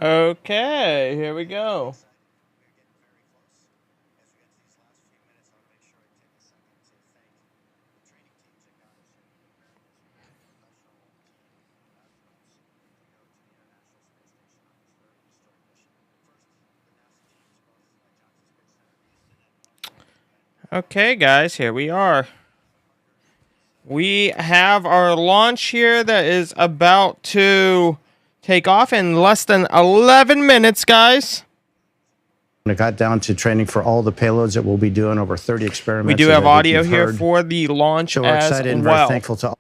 Okay, here we go. Okay, guys, here we are. We have our launch here that is about to take off in less than 11 minutes, guys. It got down to training for all the payloads that we'll be doing, over 30 experiments. We do have audio here for the launch so we're as excited and well. very thankful to all.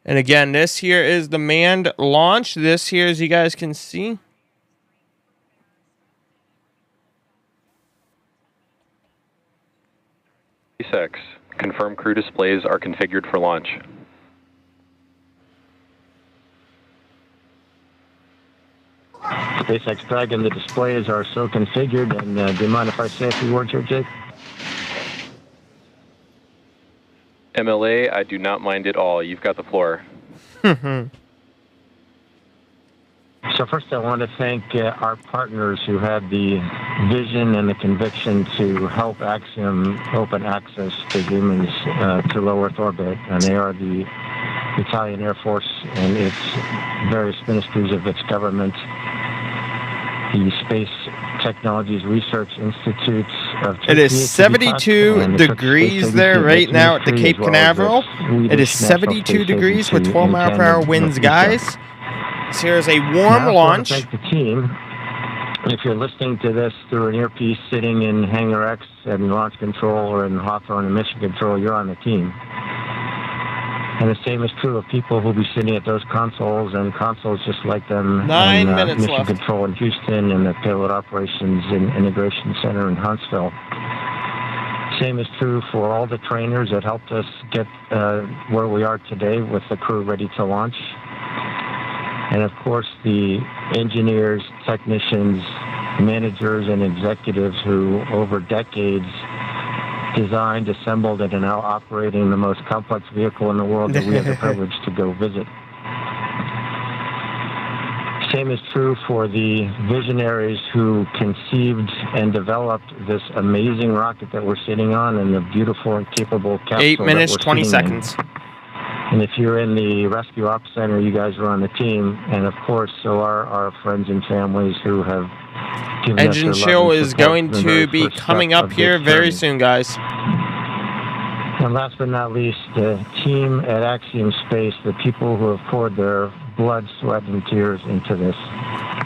And again, this here is the manned launch. This here, as you guys can see. SpaceX, confirm crew displays are configured for launch. SpaceX Dragon, the displays are so configured, and do you mind if I say a few words here, Jake? MLA, I do not mind at all. You've got the floor. So first I want to thank our partners who had the vision and the conviction to help Axiom open access to humans to low Earth orbit, and they are the Italian Air Force and its various ministries of its government, the Space Technologies Research Institutes of Turkey. It is 72 degrees there right now at the Cape Canaveral. It is 72 degrees with 12-mile-per-hour winds, guys. So here's a warm launch. Thank the team. If you're listening to this through an earpiece sitting in Hangar X and Launch Control or in Hawthorne and Mission Control, you're on the team. And the same is true of people who'll be sitting at those consoles and consoles just like them. 9 minutes Mission left. Control in Houston and the Payload Operations and Integration Center in Huntsville. Same is true for all the trainers that helped us get where we are today with the crew ready to launch. And of course, the engineers, technicians, managers, and executives who, over decades, designed, assembled, and are now operating the most complex vehicle in the world that we have the privilege to go visit. Same is true for the visionaries who conceived and developed this amazing rocket that we're sitting on and the beautiful and capable capsule 8 minutes, that we're 20 sitting in. seconds. And if you're in the Rescue Ops Center, you guys are on the team. And of course, so are our friends and families who have given us Engine their chill love and is support going from the very to be first coming step up of here this very journey. soon, guys. And last but not least, the team at Axiom Space, the people who have poured their blood, sweat, and tears into this.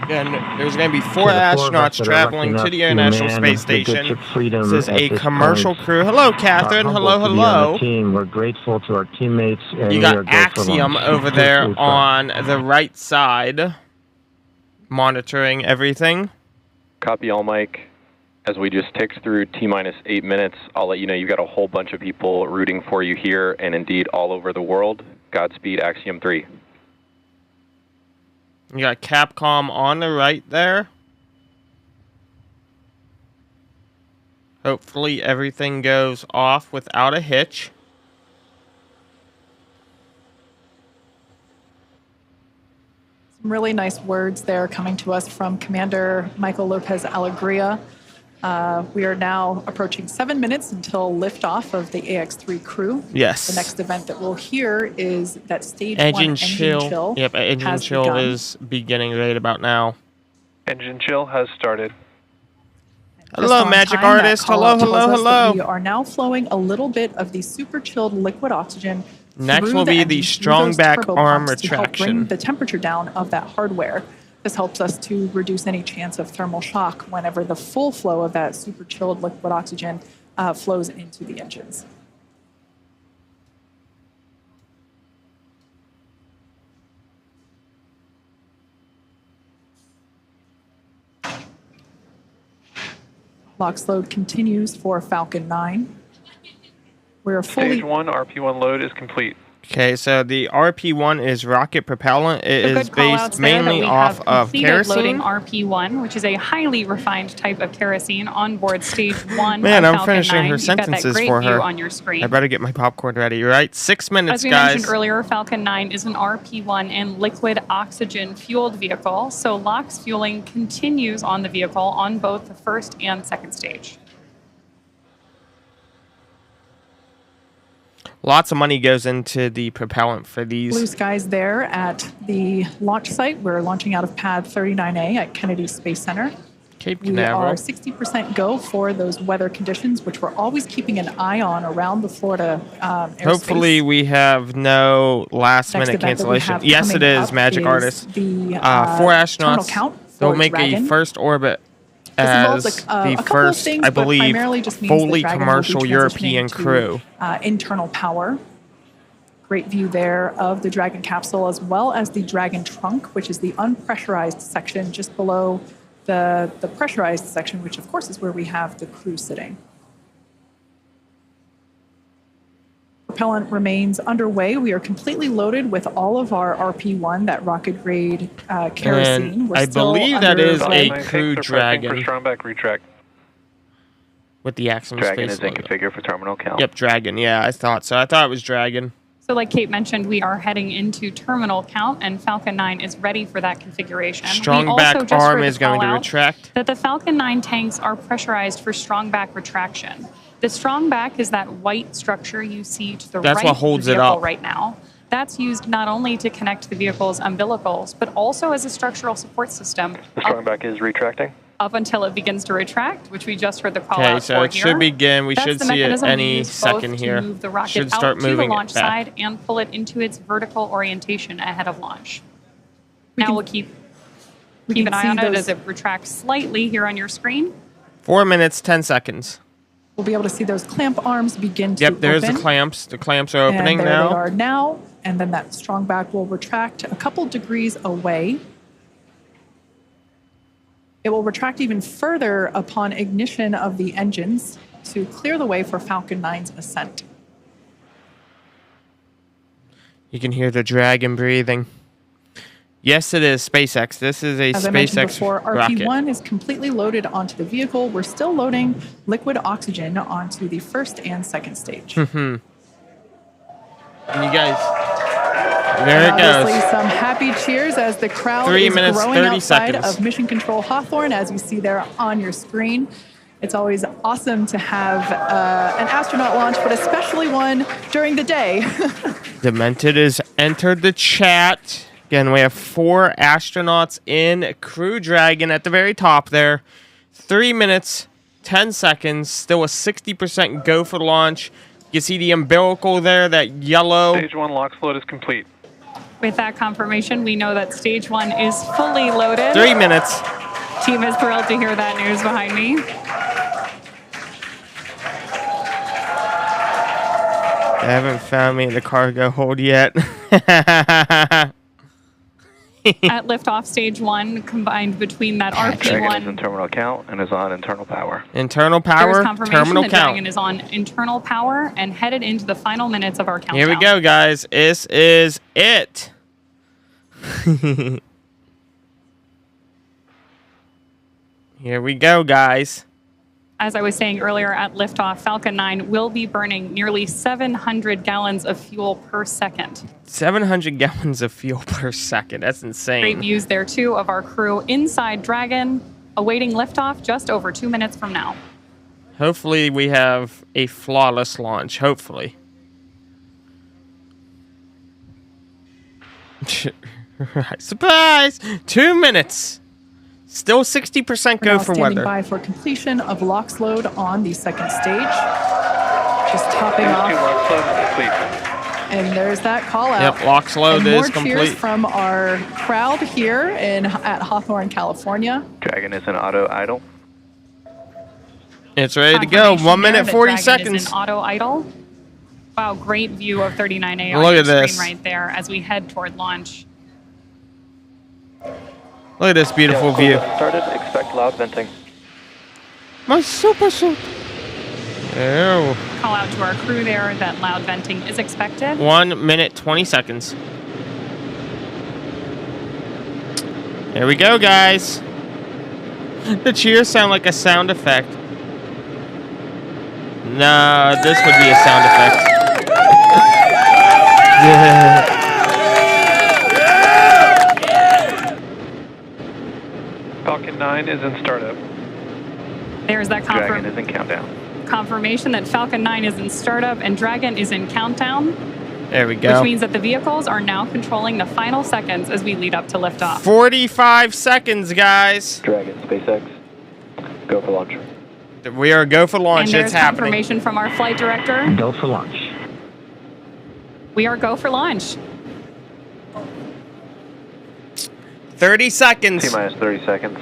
And there's going to be 4 To the astronauts that are traveling lucky to the enough International man Space the good Station. ship Freedom This is at a this commercial point. crew. Hello, Are Catherine. humbled Hello, to be on hello. the team. We're grateful to our teammates, and You we are got go for Axiom launch. over Please, there please, on the right side, monitoring everything. Copy all, Mike. As we just ticked through T-minus 8 minutes, I'll let you know you've got a whole bunch of people rooting for you here and indeed all over the world. Godspeed, Axiom 3. You got Capcom on the right there. Hopefully everything goes off without a hitch. Some really nice words there coming to us from Commander Michael Lopez Alegria. We are now approaching 7 minutes until liftoff of the AX-3 crew. Yes. The next event that we'll hear is that stage Engine 1 engine chill. chill. Yep, engine has chill begun. is beginning right about now. Engine chill has started. Just Hello, on Magic time, that Artist. call Hello, out tells hello, us that hello. We are now flowing a little bit of the super chilled liquid oxygen. Next through will be the engine, through strong those back turbo arm pumps to help bring retraction. the temperature down of that hardware. This helps us to reduce any chance of thermal shock whenever the full flow of that super chilled liquid oxygen flows into the engines. LOX load continues for Falcon 9. We're fully... Stage 1 RP1 load is complete. Okay, so the RP1 is rocket propellant. It So is good call-outs based there that mainly we off have of completed loading kerosene. RP1, which is a highly refined type of kerosene on board stage 1 Man, of I'm Falcon finishing 9. her You've got that sentences great for view her. on your screen. I better get my popcorn ready, right? 6 minutes, As we guys. mentioned earlier, Falcon 9 is an RP1 and liquid oxygen fueled vehicle, so LOX fueling continues on the vehicle on both the first and second stage. Lots of money goes into the propellant for these. Blue skies there at the launch site. We're launching out of pad 39A at Kennedy Space Center. Cape We are Canaveral. 60% go for those weather conditions, which we're always keeping an eye on around the Florida airspace. Hopefully we have no last Next minute event that we cancellation. have Yes, it coming is, up Magic is Artist. the 4 terminal astronauts. count They'll for make Dragon. a first orbit This as involves the a couple of first, things, I but believe, primarily just means that fully Dragon will be commercial transitioning European to, crew. Internal power. Great view there of the Dragon capsule, as well as the Dragon trunk, which is the unpressurized section just below the pressurized section, which of course is where we have the crew sitting. Propellant remains underway. We are completely loaded with all of our RP1, that rocket grade kerosene. And We're I still believe that under is a leg- Tanks are crew pressing Dragon for strongback retract. with the Axiom Dragon space is in logo. configure for terminal count. Yep, Dragon. Yeah, I thought so. I thought it was Dragon. So like Kate mentioned, we are heading into terminal count, and Falcon 9 is ready for that configuration. Strong We also back just arm heard the is going to call out retract. that the Falcon 9 tanks are pressurized for strong back retraction. The strong back is that white structure you see to the That's right what holds of it the vehicle up. right now. That's used not only to connect the vehicle's umbilicals, but also as a structural support system The strongback is retracting. up until it begins to retract, which we just heard the call Okay, out so for it here. should begin. We That's should the see it mechanism we any use both second to here. move the rocket Should out start to the moving launch it back. side and pull it into its vertical orientation ahead of launch. Now we'll keep an can eye see on it those- as it retracts slightly here on your screen. 4 minutes, 10 seconds. We'll be able to see those clamp arms begin to Yep, there's open. the clamps. The clamps are opening and there now. they are now, and then that strong back will retract a couple degrees away. It will retract even further upon ignition of the engines to clear the way for Falcon 9's ascent. You can hear the Dragon breathing. Yes, it is SpaceX. This is a As I mentioned SpaceX before, rocket. RP1 is completely loaded onto the vehicle. We're still loading liquid oxygen onto the first and second stage. And you guys, there it Obviously, goes. some happy cheers as the crowd 3 is minutes, growing 30 outside seconds. of Mission Control Hawthorne, as you see there on your screen. It's always awesome to have an astronaut launch, but especially one during the day. Demented has entered the chat. Again, we have 4 astronauts in Crew Dragon at the very top there. 3 minutes, 10 seconds. Still a 60% go for launch. You see the umbilical there, that yellow. Stage 1 LOX float is complete. With that confirmation, we know that stage 1 is fully loaded. 3 minutes. Team is thrilled to hear that news behind me. They haven't found me in the cargo hold yet. At liftoff, stage 1 combined between that Dragon is in RP1. terminal count and is on internal power. Internal There's power, confirmation terminal that Dragon count. is on internal power and headed into the final minutes of our countdown. Here we go, guys. This is it. Here we go, guys. As I was saying earlier, at liftoff, Falcon 9 will be burning nearly 700 gallons of fuel per second. 700 gallons of fuel per second. That's Great insane. views there, too, of our crew inside Dragon, awaiting liftoff just over 2 minutes from now. Hopefully, we have a flawless launch. Hopefully. Right. Surprise! 2 minutes. Still 60% We're go now for standing weather. by for completion of LOX load on the second stage. Just topping Stage 2 off, LOX float is complete. and there's that call out. Yep, LOX load and is more cheers complete. from our crowd here at Hawthorne, California. Dragon is in auto idle. It's ready to go. Confirmation 1 there minute, that 40 Dragon seconds. is in auto idle. Wow, great view of 39A on Look your at this. screen right there as we head toward launch. Look at this beautiful view. Started. Expect loud venting. My super suit. Oh. Call out to our crew there that loud venting is expected. 1 minute, 20 seconds. Here we go, guys. The cheers sound like a sound effect. No, this would be a sound effect. Falcon 9 is in startup. There's that Dragon is in countdown. confirmation that Falcon 9 is in startup and Dragon is in countdown. There we go. Which means that the vehicles are now controlling the final seconds as we lead up to liftoff. 45 seconds, guys. Dragon, SpaceX, go for launch. We are go for launch. And there's It's happening. confirmation from our flight director. Go for launch. We are go for launch. 30 seconds. T-minus 30 seconds.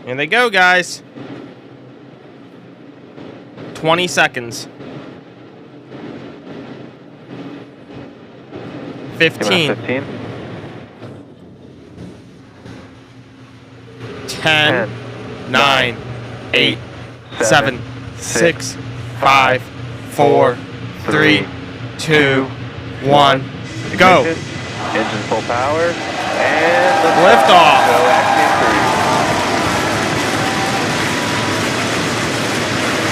Here they go, guys. 20 seconds. 15. 15. 10, 9, 8, 7, 6, 5, 4, 3, 2, 1. Go. Engine full power. And Lift off. Go Axiom 3.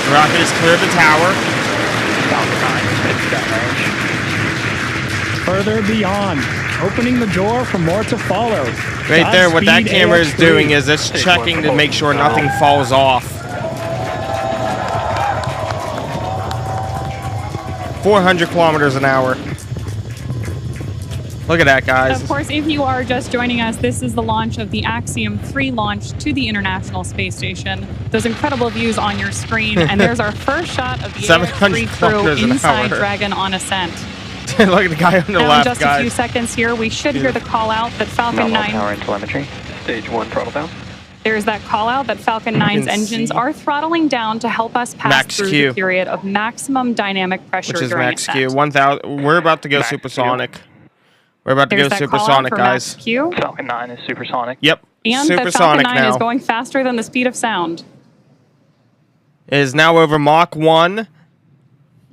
The rocket has cleared the tower. Further beyond, opening the door for more to follow. Right there, what that Godspeed, camera is AX-3. doing is it's checking to make sure nothing falls off. 400 kilometers an hour. Look at that, guys. Of course, if you are just joining us, this is the launch of the Axiom 3 launch to the International Space Station. Those incredible views on your screen. And there's our first shot of the 700 AX-3 crew kilometers an inside hour. Dragon on ascent. Look at the guy on the Now, in left, just guys. a few seconds here, we should hear the call out that Falcon 9. Power and telemetry. Stage 1 throttle down. There's that call out that Falcon 9's can engines see. are throttling down to help us pass Max through Q. the period of maximum dynamic pressure Which is during max ascent. Q. 1000. We're about to go Max Q. supersonic. We're about to There's go that call out supersonic, for guys. Max Q. Falcon 9 is supersonic. Yep. And that Falcon Supersonic 9 now. is going faster than the speed of sound. It is now over Mach 1.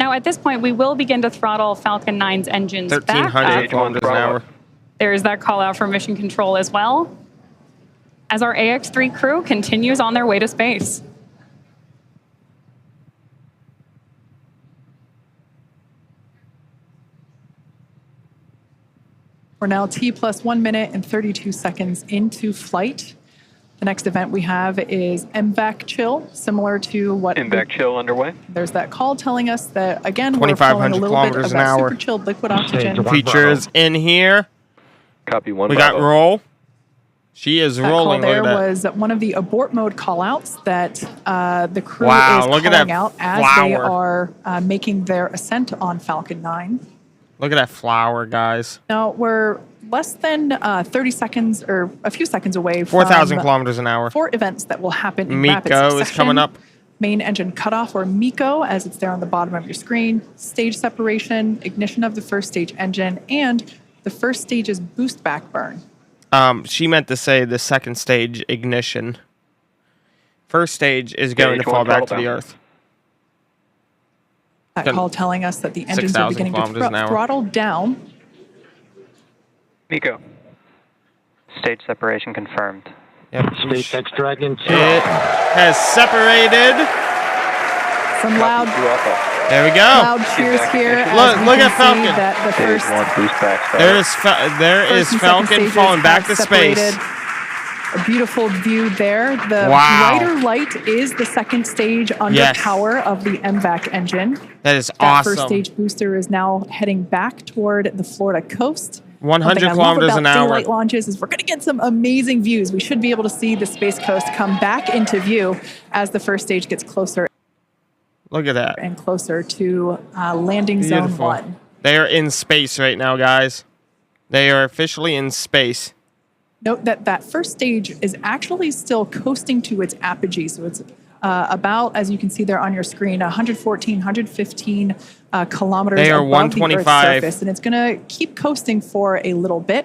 Now, at this point, we will begin to throttle Falcon 9's engines back 1300 up. kilometers an hour. There's that call out for mission control as well, as our AX-3 crew continues on their way to space. We're now T plus 1 minute and 32 seconds into flight. The next event we have is MVAC chill, similar to what MVAC chill underway. there's that call telling us that, again, we're 2,500 flowing a little bit kilometers of an that hour. super chilled liquid oxygen. One Features in here. Copy 1. We got Bravo. roll. She is That rolling. call there Look at that. was one of the abort mode callouts that the crew Wow, is look at calling that out as they flower. are making their ascent on Falcon 9. Look at that flower, guys. Now, we're less than 30 seconds or a few seconds away 4,000 from kilometers an hour. 4 events that will happen in rapid Miko succession. is coming up. Main engine cutoff, or MECO, as it's there on the bottom of your screen. Stage separation, ignition of the first stage engine, and the first stage's boost back burn. She meant to say the second stage ignition. First stage is going to Stage one, fall back to throttle the down. Earth. That Done. call telling us that the engines 6,000 are beginning to kilometers an hour. throttle down. Nico. Stage separation confirmed. Yep. SpaceX Dragon. It has separated. Some loud, There we go. loud cheers here. as Look- we look can at Falcon. see that the Stage first 1 boost back start. There is First and second Falcon stages falling back to have space. separated. A beautiful view there. The Wow. brighter light is the second stage under Yes. power of the MVAC engine. That is That awesome. first stage booster is now heading back toward the Florida coast. 100 One thing I love kilometers about an hour. daylight launches is we're going to get some amazing views. We should be able to see the Space Coast come back into view as the first stage gets closer Look at that. and closer to landing zone Beautiful. 1. They are in space right now, guys. They are officially in space. Note that that first stage is actually still coasting to its apogee. So it's about, as you can see there on your screen, 114, 115 kilometers They are above the Earth's 125. surface. And it's going to keep coasting for a little bit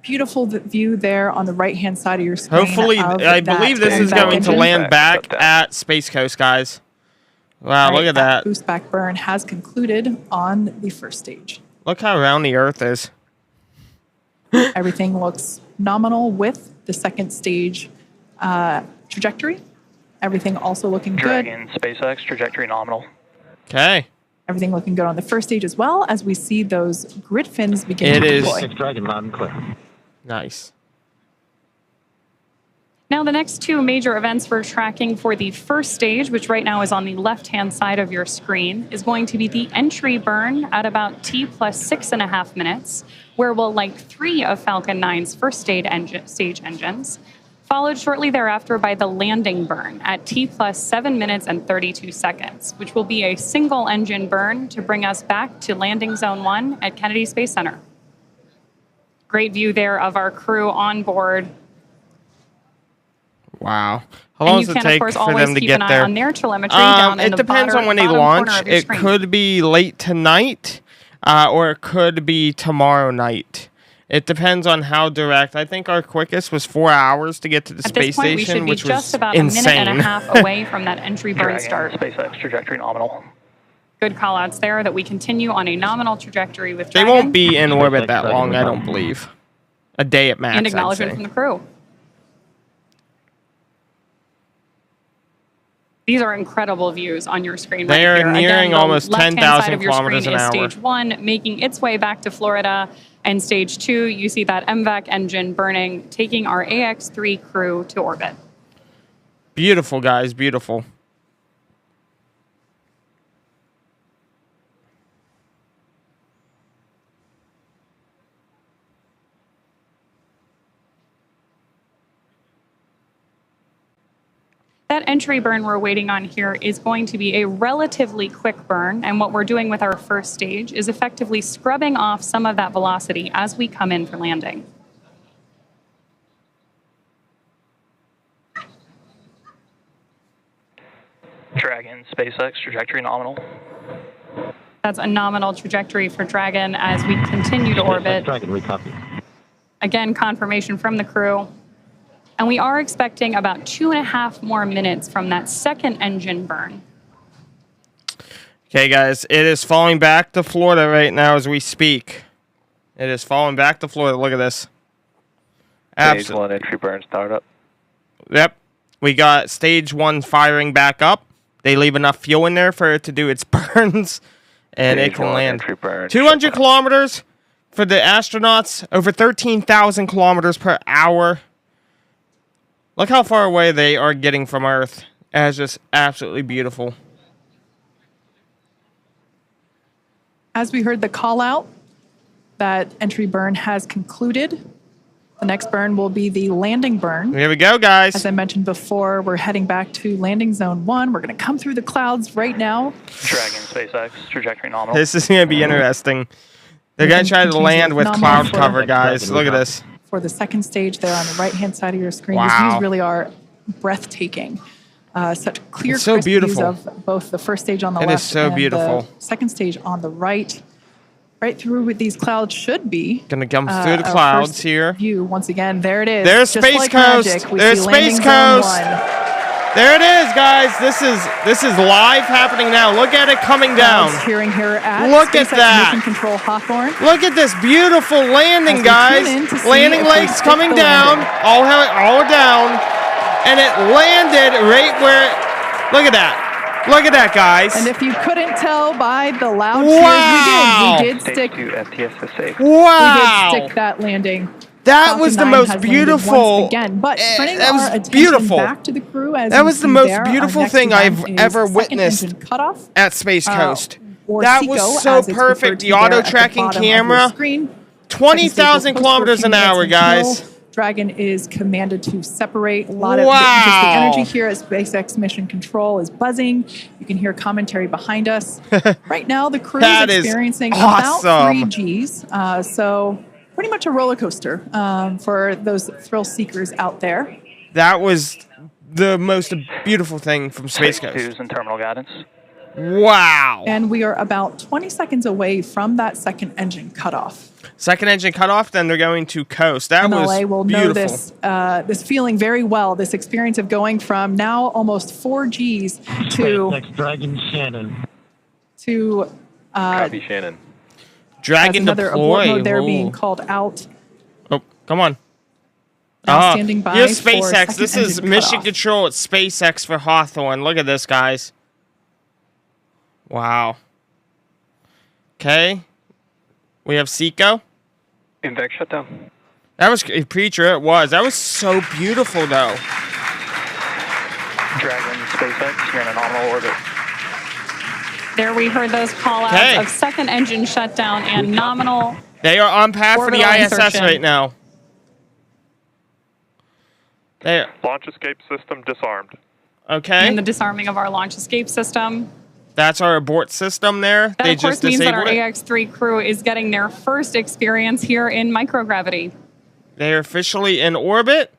Beautiful view there on the right-hand side of your screen. Hopefully, I believe this is going to land back at Space Coast, guys. Wow, look at that. Boost back burn has concluded on the first stage. Look how round the Earth is. Everything looks nominal with the second stage trajectory. Everything also looking good. Dragon, SpaceX, trajectory nominal. Okay. Everything looking good on the first stage as well as we see those grid fins begin to deploy. SpaceX Dragon, loud and clear. Nice. Now, the next two major events we're tracking for the first stage, which right now is on the left-hand side of your screen, is going to be the entry burn at about T plus 6.5 minutes, where we'll light 3 of Falcon 9's first stage engines, followed shortly thereafter by the landing burn at T plus 7 minutes and 32 seconds, which will be a single engine burn to bring us back to landing zone 1 at Kennedy Space Center. Great view there of our crew on board. Wow. How long does it take for them to get there? On their telemetry down in it the depends on when they launch. It could be late tonight, or it could be tomorrow night. It depends on how direct. I think our quickest was 4 hours to get to the space station, which was insane. We should be just about a minute and a half away from that entry burn start. SpaceX, trajectory nominal. Good call-outs there that we continue on a nominal trajectory with They Dragon. won't be in orbit that long, I don't believe. A day at max, And acknowledgement I'd say. from the crew. These are incredible views on your screen right They here. are nearing Again, almost left-hand 10,000 side of your kilometers screen an is hour. Stage 1, making its way back to Florida. And Stage 2, you see that MVAC engine burning, taking our AX-3 crew to orbit. Beautiful, guys. Beautiful. That entry burn we're waiting on here is going to be a relatively quick burn, and what we're doing with our first stage is effectively scrubbing off some of that velocity as we come in for landing. Dragon, SpaceX, trajectory nominal. That's a nominal trajectory for Dragon as we continue to orbit. Dragon, we copy. Again, confirmation from the crew. And we are expecting about 2.5 more minutes from that second engine burn. Okay, guys, it is falling back to Florida right now as we speak. It is falling back to Florida. Look at this. Stage 1 entry burn startup. Yep. We got stage 1 firing back up. They leave enough fuel in there for it to do its burns, and Stage it can 1 land. entry burn. 200 kilometers for the astronauts, over 13,000 kilometers per hour. Look how far away they are getting from Earth. It's just absolutely beautiful. As we heard the call out, that entry burn has concluded. The next burn will be the landing burn. Here we go, guys. As I mentioned before, we're heading back to landing zone 1. We're going to come through the clouds right now. Dragon, SpaceX, trajectory nominal. This is going to be interesting. They're going to try to land with cloud cover, guys. Look at this. For the second stage there on the right-hand side of your screen. Wow. These views really are breathtaking. Such clear, It's so crisp beautiful. views of both the first stage on the It left is so and beautiful. the second stage on the right. Right through with these clouds should be. Gonna come through the our clouds first here. View once again. There it is. There's Just Space like Coast. magic, we There's see Space landing zone Coast. 1. There it is, guys. This is live happening now. Look at it coming down. Clouds hearing here at Look at SpaceX that. Mission Control Hawthorne. Look at this beautiful landing, As we guys. tune in to see Landing if we legs stick coming the down. landing. All down. And it landed right where. Look at that. Look at that, guys. And if you couldn't tell by the loud Wow. cheers, we did Stage stick. 2 FTS is safe. Wow. We did stick that landing. That Falcon was the 9 most has landed beautiful. once again, but turning that was our attention beautiful. back to the crew, as That you was the see most there, our beautiful next thing event I've is ever second witnessed engine cutoff, at Space Coast. or That SECO, was as so it's referred perfect. to The there auto at the tracking bottom of your camera. screen. 20,000 kilometers an hour, guys. Dragon is commanded to separate. A lot of Wow. just the energy here at SpaceX Mission Control is buzzing. You can hear commentary behind us. Right now, the crew That is is experiencing awesome. about 3 Gs. So pretty much a roller coaster for those thrill seekers out there. That was the most beautiful thing from Space Stage Coast. 2's in terminal guidance. Wow. And we are about 20 seconds away from that second engine cutoff. Second engine cut off, then they're going to coast. That MLA was will beautiful. know this feeling very well, this experience of going from now almost 4 Gs to... SpaceX Dragon Shannon. To... Copy, Shannon. Dragon another deploy. abort mode there Ooh. being called out. Oh, come on. Now standing by here's for SpaceX. second This is engine mission cutoff. control at SpaceX for Hawthorne. Look at this, guys. Wow. Okay. We have Seco. Invex shutdown. That was Preacher. It was. That was so beautiful, though. Dragon, SpaceX, you're in a nominal orbit. There we heard those call-outs Okay. of second engine shutdown and nominal. They are on path for the Orbital ISS insertion. right now. They Launch escape system disarmed. okay. And the disarming of our launch escape system. That's our abort system there. That, They of course, just means that our disabled it. AX-3 crew is getting their first experience here in microgravity. They're officially in orbit.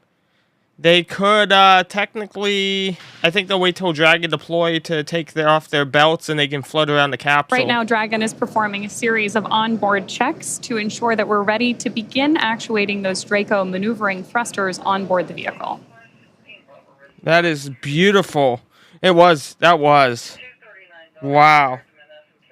They could technically, I think they'll wait till Dragon deploy to take off their belts and they can float around the capsule. Right now, Dragon is performing a series of onboard checks to ensure that we're ready to begin actuating those Draco maneuvering thrusters on board the vehicle. That is beautiful. That was. Wow.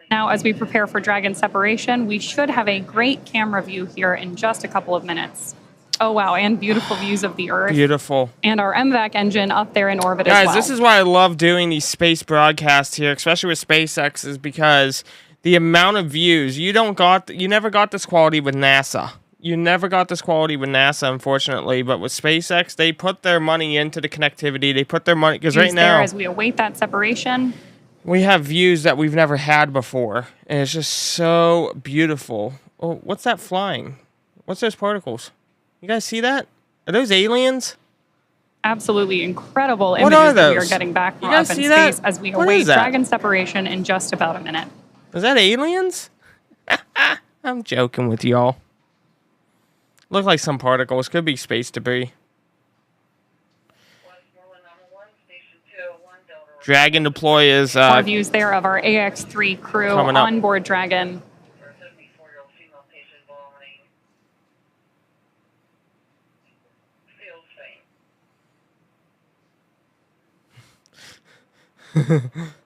Now, as we prepare for Dragon separation, we should have a great camera view here in just a couple of minutes. Oh, wow, and beautiful views of the Earth. Beautiful. And our MVAC engine up there in orbit as Guys, well. this is why I love doing these space broadcasts here, especially with SpaceX, is because the amount of views, you never got this quality with NASA. You never got this quality with NASA, unfortunately, but with SpaceX, they put their money into the connectivity. They put their money, because Views right there now, as we await that separation. we have views that we've never had before, and it's just so beautiful. Oh, what's that flying? What's those particles? You guys see that? Are those aliens? Absolutely incredible What images are that we are those? getting back You from guys up in see that? space as we What await is that? Dragon separation in just about a minute. Is that aliens? I'm joking with y'all. Look like some particles. Could be space debris. Dragon deploy is More views there of our AX-3 crew coming up. on board Dragon.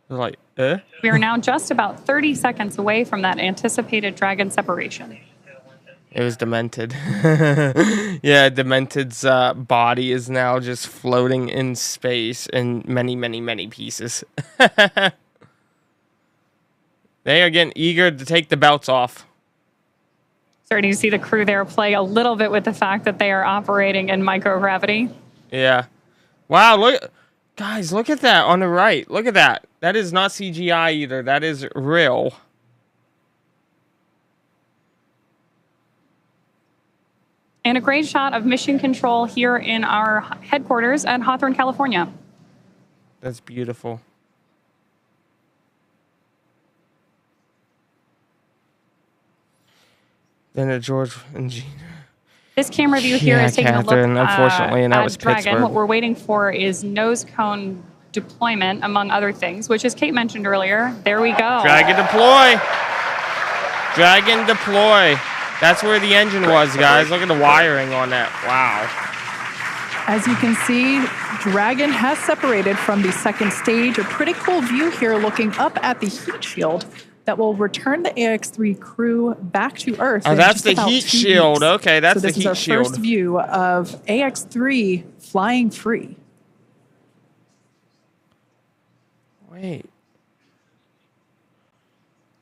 like, We are now just about 30 seconds away from that anticipated Dragon separation. It was Demented. Yeah, Demented's body is now just floating in space in many, many, many pieces. They are getting eager to take the belts off. Starting to see the crew there play a little bit with the fact that they are operating in microgravity. Yeah. Wow, look. Guys, look at that on the right. Look at that. That is not CGI either. That is real. And a great shot of mission control here in our headquarters at Hawthorne, California. That's beautiful. Then the George and Gina. This camera view here Yeah, is taking Catherine, a look unfortunately, and that at was Dragon. Pittsburgh. What we're waiting for is nose cone deployment, among other things, which, as Kate mentioned earlier, there we go. Dragon deploy. Dragon deploy. That's where the engine was, guys. Look at the wiring on that. Wow. As you can see, Dragon has separated from the second stage. A pretty cool view here looking up at the heat shield that will return the AX-3 crew back to Earth. Oh, in that's just the about heat 2 shield. weeks. Okay, that's so the this heat is our shield. first view of AX-3 flying free. Wait.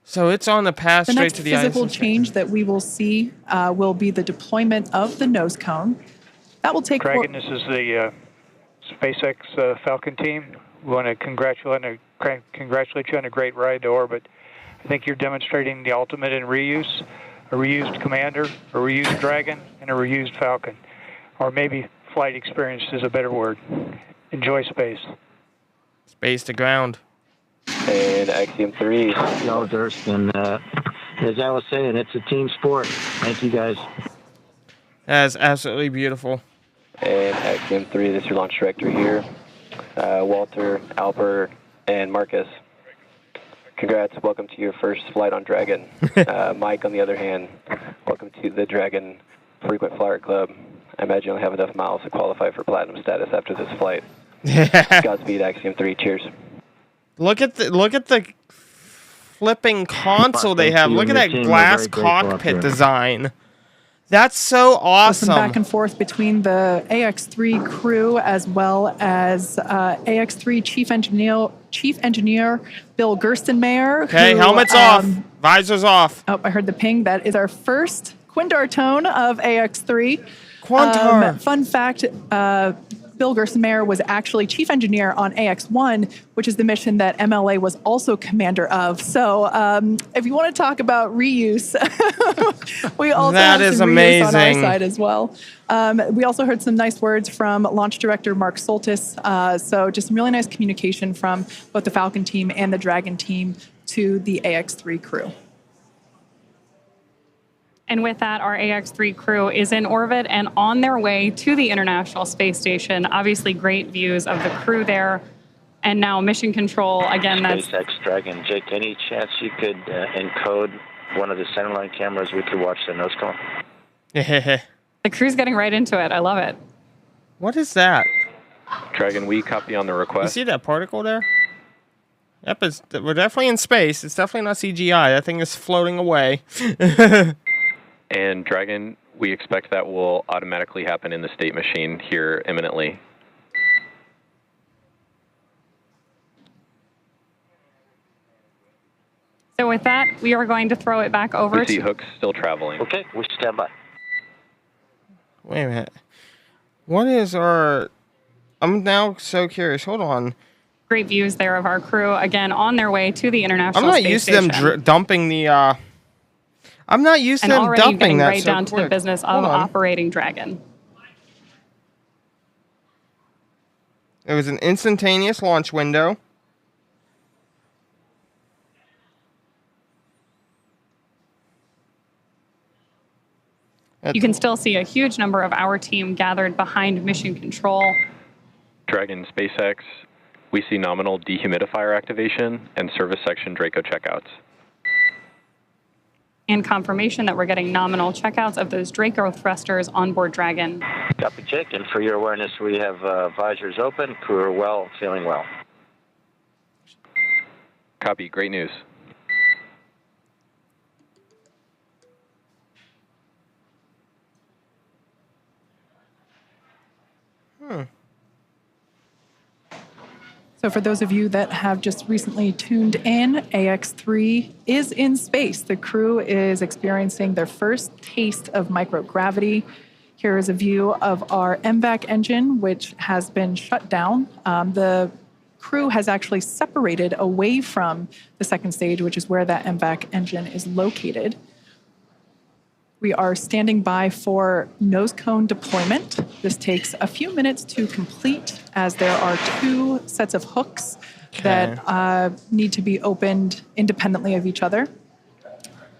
So it's on the path The straight next to the physical ISS. change that we will see will be the deployment of the nose cone. That will take... Dragon, this is the SpaceX Falcon team. We want to congratulate you on a great ride to orbit. I think you're demonstrating the ultimate in reuse, a reused Commander, a reused Dragon, and a reused Falcon. Or maybe flight experience is a better word. Enjoy space. Space to ground. And Axiom 3. Y'all, Durst, and as I was saying, it's a team sport. Thank you, guys. That is absolutely beautiful. And Axiom 3, this is your launch director here. Walter, Alper, and Marcus. Congrats. Welcome to your first flight on Dragon. Mike, on the other hand, welcome to the Dragon Frequent Flyer Club. I imagine you'll have enough miles to qualify for platinum status after this flight. Godspeed, Axiom 3. Cheers. Look at the flipping console they have. Look at that glass cockpit design. That's so awesome. Some back and forth between the AX-3 crew as well as AX-3 Chief Engineer Bill Gerstenmayer. Okay, helmets off, visors off. Oh, I heard the ping. That is our first Quintar tone of AX-3. Quintar. Fun fact, Bill Gerstenmayer was actually chief engineer on AX-1, which is the mission that MLA was also commander of. So if you want to talk about reuse, we also have some reuse on our side as well. We also heard some nice words from launch director Mark Soltis. So just some really nice communication from both the Falcon team and the Dragon team to the AX-3 crew. And with that, our AX-3 crew is in orbit and on their way to the International Space Station. Obviously, great views of the crew there. And now mission control, again, that's... SpaceX Dragon. Jake, any chance you could encode one of the centerline cameras? We could watch the nose cone. The crew's getting right into it. I love it. What is that? Dragon, we copy on the You request. see that particle there? Yep, we're definitely in space. It's definitely not CGI. That thing is floating away. And Dragon, we expect that will automatically happen in the state machine here imminently. So with that, we are going to throw it back over We see hooks still traveling. Okay, we stand by. Wait a minute. What is our... I'm now so curious. Hold on. Great views there of our crew, again, on their way to the International I'm not Space used Station. to them dumping the... I'm not used to And them already dumping getting that right so down quick. to the business of Hold on. operating Dragon. It was an instantaneous launch window. You can still see a huge number of our team gathered behind mission control. Dragon, SpaceX, we see nominal dehumidifier activation and service section Draco checkouts. And confirmation that we're getting nominal checkouts of those Draco thrusters on board Dragon. Copy, Jake. And for your awareness, we have visors open. Crew are well, feeling well. Copy, great news. So for those of you that have just recently tuned in, AX-3 is in space. The crew is experiencing their first taste of microgravity. Here is a view of our MVAC engine, which has been shut down. The crew has actually separated away from the second stage, which is where that MVAC engine is located. We are standing by for nose cone deployment. This takes a few minutes to complete as there are two sets of hooks that need to be opened independently of each other.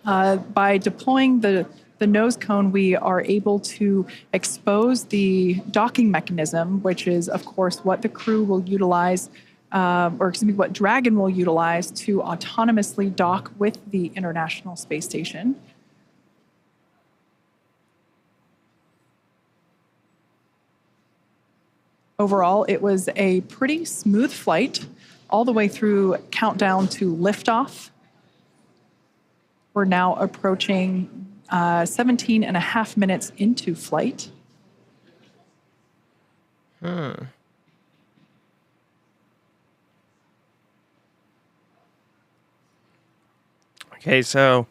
By deploying the nose cone, we are able to expose the docking mechanism, which is, of course, what the crew will utilize, what Dragon will utilize to autonomously dock with the International Space Station. Overall, it was a pretty smooth flight all the way through countdown to liftoff. We're now approaching 17 and a half minutes into flight. Okay, so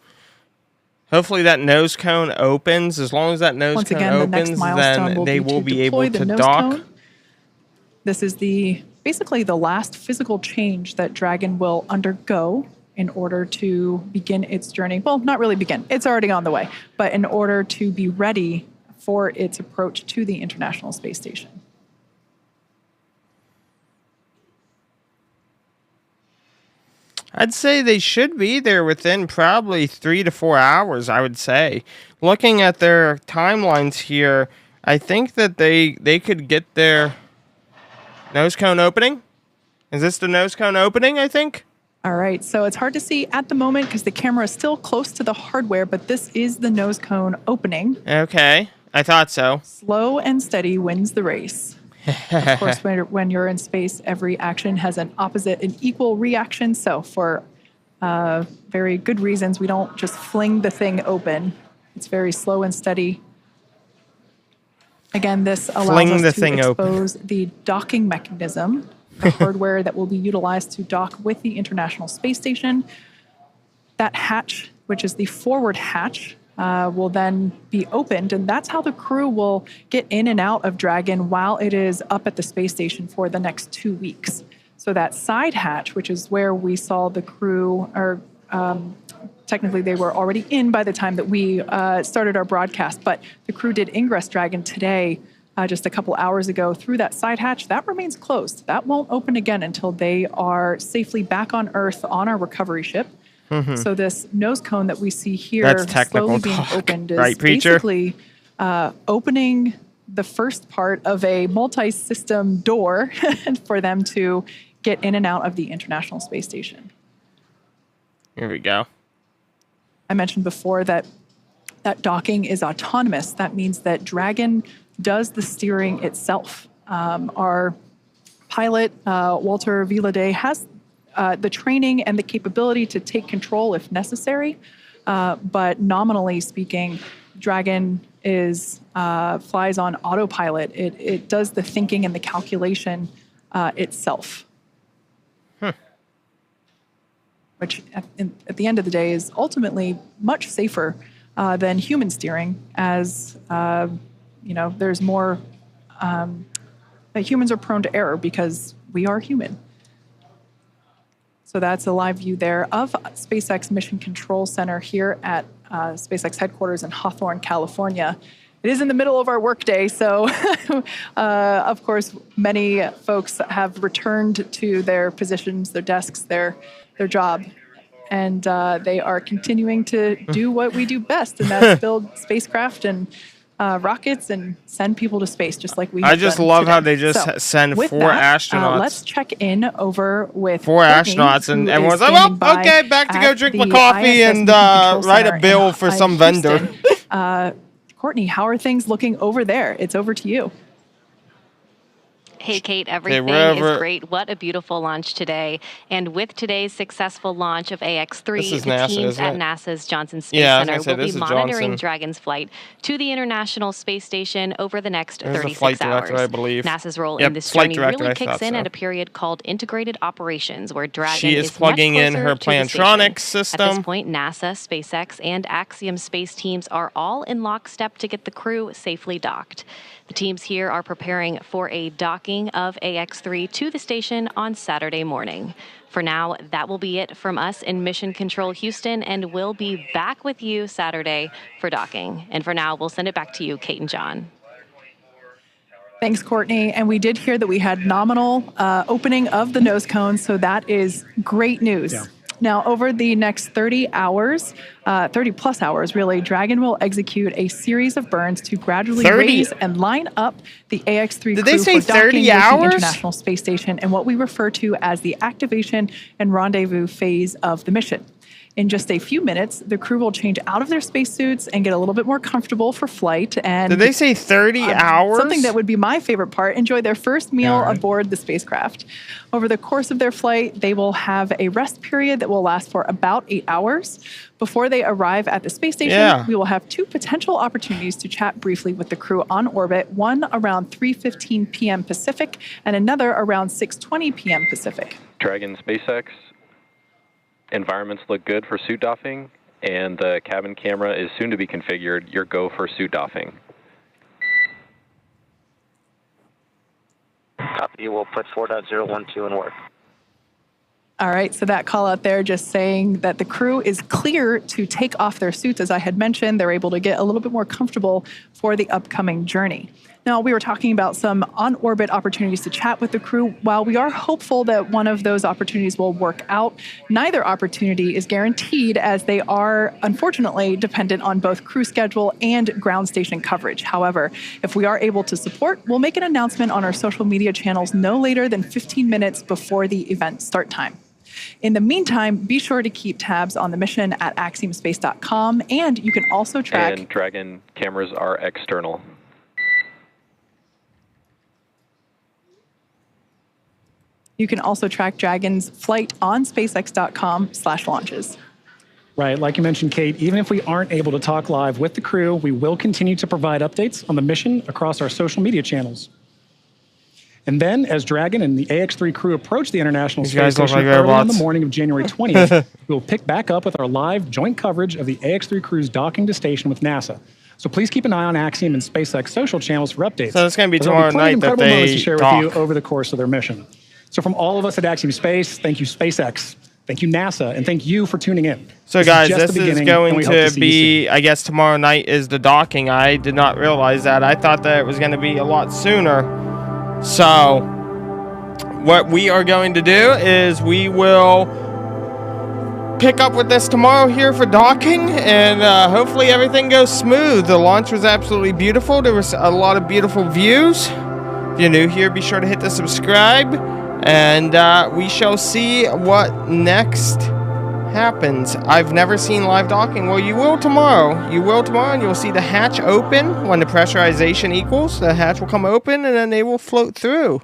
hopefully that nose cone opens. As long as that nose Once cone again, the next opens, milestone then will they be will to be deploy able the to nose dock. cone. This is basically the last physical change that Dragon will undergo in order to begin its journey. Well, not really begin. It's already on the way. But in order to be ready for its approach to the International Space Station. I'd say they should be there within probably 3 to 4 hours, I would say. Looking at their timelines here, I think that they could get their nose cone opening. Is this the nose cone opening, I think? All right, so it's hard to see at the moment because the camera is still close to the hardware, but this is the nose cone opening. Okay, I thought so. Slow and steady wins the race. Of course, when you're in space, every action has an opposite and equal reaction. So for very good reasons, we don't just fling the thing open. It's very slow and steady. Again, this allows us to expose the docking mechanism, the hardware that will be utilized to dock with the International Space Station. That hatch, which is the forward hatch, will then be opened, and that's how the crew will get in and out of Dragon while it is up at the space station for the next 2 weeks. So that side hatch, which is where we saw the crew, or technically they were already in by the time that we started our broadcast, but the crew did ingress Dragon today, just a couple hours ago, through that side hatch. That remains closed. That won't open again until they are safely back on Earth on our recovery ship. Mm-hmm. So this nose cone that we see here slowly being opened is basically opening the first part of a multi-system door for them to get in and out of the International Space Station. Here we go. I mentioned before that docking is autonomous. That means that Dragon does the steering itself. Our pilot, Walter Vilade, has the training and the capability to take control if necessary, but nominally speaking, Dragon flies on autopilot. It does the thinking and the calculation itself, which at the end of the day is ultimately much safer than human steering, as there's more that humans are prone to error because we are human. So that's a live view there of SpaceX Mission Control Center here at SpaceX headquarters in Hawthorne, California. It is in the middle of our workday, so of course, many folks have returned to their positions, their desks, their job, and they are continuing to do what we do best, and that's build spacecraft and rockets and send people to space, just like we have I just done love today. how they just send 4 astronauts. Let's check in over with 4 astronauts, and everyone's like, well, okay, back to go drink my coffee and write a bill for some vendor. Courtney, how are things looking over there? It's over to you. Hey, Kate, everything is great. What a beautiful launch today. And with today's successful launch of AX-3, the teams at NASA's Johnson Space Center will be monitoring Dragon's flight to the International Space Station over the next 36 hours. I believe. NASA's role in this journey really kicks in at a period called Integrated Operations, where Dragon is plugging in her Plantronics system. At this point, NASA, SpaceX, and Axiom space teams are all in lockstep to get the crew safely docked. The teams here are preparing for a docking of AX-3 to the station on Saturday morning. For now, that will be it from us in Mission Control Houston, and we'll be back with you Saturday for docking. And for now, we'll send it back to you, Kate and John. Thanks, Courtney. And we did hear that we had nominal opening of the nose cone, so that is great news. Yeah. Now, over the next 30 hours, 30 plus hours, really, Dragon will execute a series of burns to gradually raise and line up the AX-3 crew for docking with the International Space Station and what we refer to as the activation and rendezvous phase of the mission. In just a few minutes, the crew will change out of their spacesuits and get a little bit more comfortable for flight. And did they say 30 hours? Something that would be my favorite part, enjoy their first meal aboard the spacecraft. Over the course of their flight, they will have a rest period that will last for about 8 hours. Before they arrive at the space station, we will have 2 potential opportunities to chat briefly with the crew on orbit, one around 3:15 p.m. Pacific and another around 6:20 p.m. Pacific. Dragon SpaceX. Environments look good for suit doffing, and the cabin camera is soon to be configured. Your go for suit doffing. Copy. We'll put 4.012 in work. All right, so that call out there just saying that the crew is clear to take off their suits. As I had mentioned, they're able to get a little bit more comfortable for the upcoming journey. Now, we were talking about some on-orbit opportunities to chat with the crew. While we are hopeful that one of those opportunities will work out, neither opportunity is guaranteed, as they are, unfortunately, dependent on both crew schedule and ground station coverage. However, if we are able to support, we'll make an announcement on our social media channels no later than 15 minutes before the event start time. In the meantime, be sure to keep tabs on the mission at axiomspace.com, and you can also track... And Dragon cameras are external. You can also track Dragon's flight on spacex.com/launches. Right, like you mentioned, Kate, even if we aren't able to talk live with the crew, we will continue to provide updates on the mission across our social media channels. And then, as Dragon and the AX-3 crew approach the International Space Station early on the morning of January 20th, we will pick back up with our live joint coverage of the AX-3 crew's docking to station with NASA. So please keep an eye on Axiom and SpaceX social channels for updates. So it's going to be tomorrow night that they to share with you over the course of their mission. So from all of us at Axiom Space, thank you SpaceX, thank you NASA, and thank you for tuning in. So guys, this is going to be, I guess tomorrow night is the docking. I did not realize that. I thought that it was going to be a lot sooner. So what we are going to do is we will pick up with this tomorrow here for docking, and hopefully everything goes smooth. The launch was absolutely beautiful. There was a lot of beautiful views. If you're new here, be sure to hit the subscribe, and we shall see what next happens. I've never seen live docking. Well, you will tomorrow. You will tomorrow, and you'll see the hatch open when the pressurization equals. The hatch will come open, and then they will float through.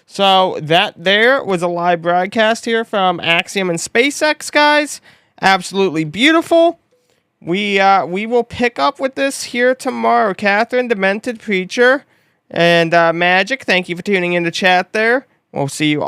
So that there was a live broadcast here from Axiom and SpaceX, guys. Absolutely beautiful. We will pick up with this here tomorrow. Catherine, Demented Preacher, and Magic, thank you for tuning in to chat there. We'll see you all.